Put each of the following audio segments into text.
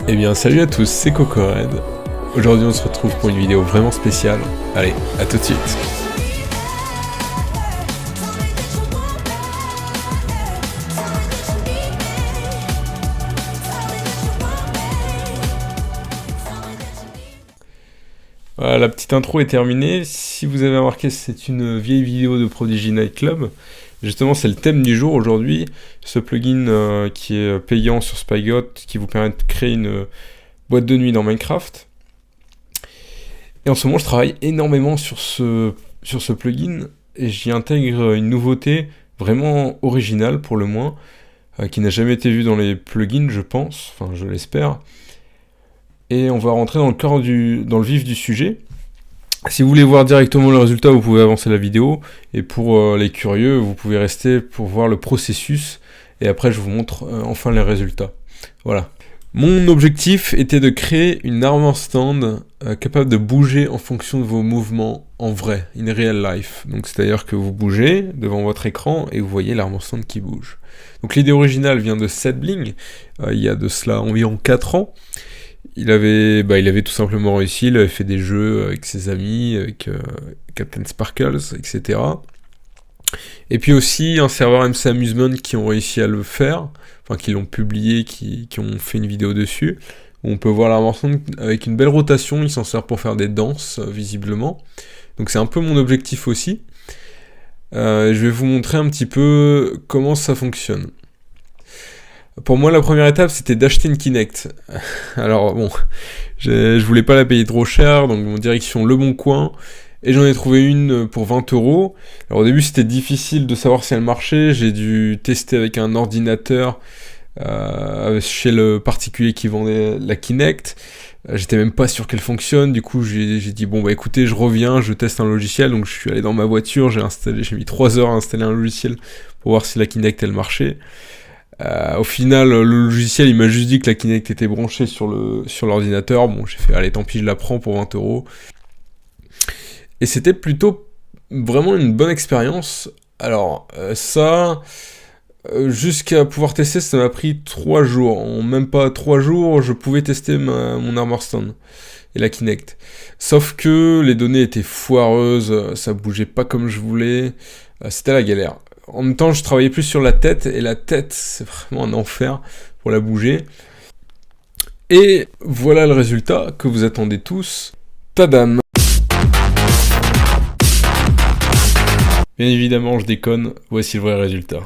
Eh bien salut à tous, c'est Cocored. Aujourd'hui on se retrouve pour une vidéo vraiment spéciale. Allez, à tout de suite. Voilà, la petite intro est terminée. Si vous avez remarqué, c'est une vieille vidéo de Prodigy Nightclub. Justement, c'est le thème du jour aujourd'hui. Ce plugin qui est payant sur Spygot, qui vous permet de créer une boîte de nuit dans Minecraft. Et en ce moment, je travaille énormément sur ce plugin et j'y intègre une nouveauté vraiment originale pour le moins, qui n'a jamais été vue dans les plugins, je pense, enfin je l'espère. Et on va rentrer dans le vif du sujet. Si vous voulez voir directement le résultat, vous pouvez avancer la vidéo. Et pour les curieux, vous pouvez rester pour voir le processus. Et après, je vous montre enfin les résultats. Voilà. Mon objectif était de créer une armor stand capable de bouger en fonction de vos mouvements en vrai, in real life. Donc c'est-à-dire que vous bougez devant votre écran et vous voyez l'armor stand qui bouge. Donc l'idée originale vient de Setbling, il y a de cela environ 4 ans. Il avait tout simplement réussi, il avait fait des jeux avec ses amis, avec Captain Sparkles, etc. Et puis aussi un serveur MC Amusement qui ont réussi à le faire, enfin qui l'ont publié, qui ont fait une vidéo dessus. On peut voir l'armor stand avec une belle rotation, il s'en sert pour faire des danses, visiblement. Donc c'est un peu mon objectif aussi. Je vais vous montrer un petit peu comment ça fonctionne. Pour moi, la première étape, c'était d'acheter une Kinect. Alors bon, je voulais pas la payer trop cher, donc mon direction Le Bon Coin, et j'en ai trouvé une pour 20€. Alors au début, c'était difficile de savoir si elle marchait, j'ai dû tester avec un ordinateur chez le particulier qui vendait la Kinect. J'étais même pas sûr qu'elle fonctionne, du coup j'ai dit bon bah écoutez, je reviens, je teste un logiciel, donc je suis allé dans ma voiture, j'ai mis 3 heures à installer un logiciel pour voir si la Kinect elle marchait. Au final, le logiciel, il m'a juste dit que la Kinect était branchée sur l'ordinateur. Bon, j'ai fait, allez, tant pis, je la prends pour 20€. Et c'était plutôt vraiment une bonne expérience. Alors, jusqu'à pouvoir tester, ça m'a pris 3 jours. En même pas 3 jours, je pouvais tester mon armor stand et la Kinect. Sauf que les données étaient foireuses, ça bougeait pas comme je voulais. C'était la galère. En même temps, je travaillais plus sur la tête, et la tête, c'est vraiment un enfer pour la bouger. Et voilà le résultat que vous attendez tous. Tadam! Bien évidemment, je déconne, voici le vrai résultat.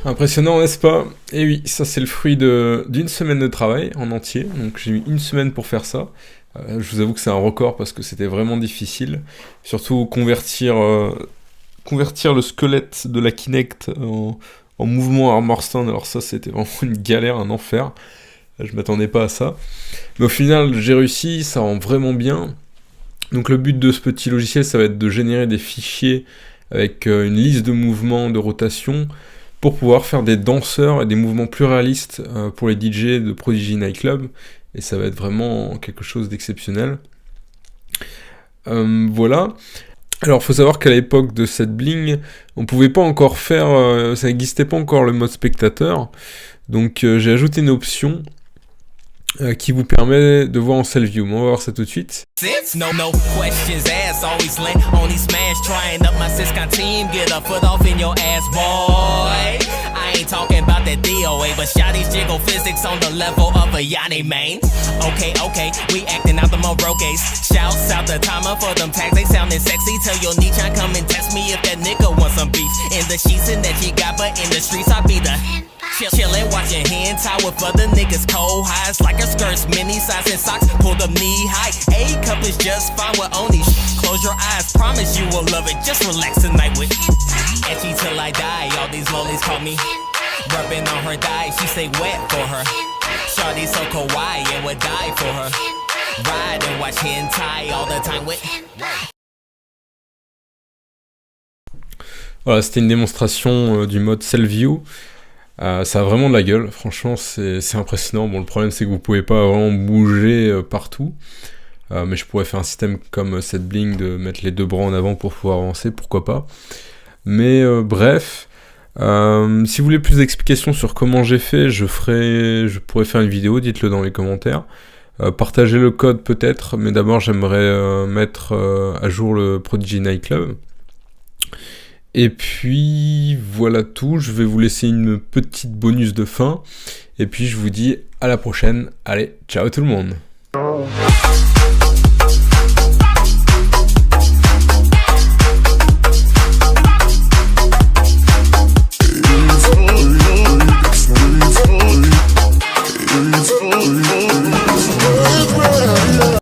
Impressionnant, n'est-ce pas? Et oui, ça c'est le fruit d'une semaine de travail en entier, donc j'ai mis 1 semaine pour faire ça. Je vous avoue que c'est un record parce que c'était vraiment difficile. Surtout convertir le squelette de la Kinect en mouvement armor stand, alors ça c'était vraiment une galère, un enfer. Je m'attendais pas à ça. Mais au final, j'ai réussi, ça rend vraiment bien. Donc le but de ce petit logiciel, ça va être de générer des fichiers avec une liste de mouvements de rotation, pour pouvoir faire des danseurs et des mouvements plus réalistes pour les DJ de Prodigy Nightclub, et ça va être vraiment quelque chose d'exceptionnel. Voilà. Alors, faut savoir qu'à l'époque de Setbling, on pouvait pas encore faire, ça n'existait pas encore le mode spectateur, donc j'ai ajouté une option qui vous permet de voir en self-view. On va voir ça tout de suite. No questions asked, always land on these smash, trying up my Siscon team, get a foot off in your ass, boy. I ain't talking about that DOA, but shotty's jiggle physics on the level of a Yanni main. Okay, we acting out the Moroques. Shouts out the timer for them tags, they sounding sexy. Tell your niche I come and test me if that nigga wants some beef. In the sheets and that you got, but in the streets I be the chillin', watching hand tie with other niggas cold highs like her skirts, mini size and socks, pull them knee high. A cup is just fine with only close your eyes, promise you will love it. Just relax tonight with etchy till I die. All these lollies call me rubbing on her thigh. She say wet for her. Shawty so kawaii and would die for her. Ride and watch hentai all the time with. Voilà, c'était une démonstration du mode self-view. Ça a vraiment de la gueule, franchement c'est impressionnant. Bon, le problème c'est que vous pouvez pas vraiment bouger partout, mais je pourrais faire un système comme cette Bling de mettre les deux bras en avant pour pouvoir avancer, pourquoi pas. Mais bref, si vous voulez plus d'explications sur comment j'ai fait, je pourrais faire une vidéo, dites-le dans les commentaires. Partagez le code peut-être, mais d'abord j'aimerais mettre à jour le Prodigy Night Club. Et puis voilà tout, je vais vous laisser une petite bonus de fin, et puis je vous dis à la prochaine, allez, ciao tout le monde.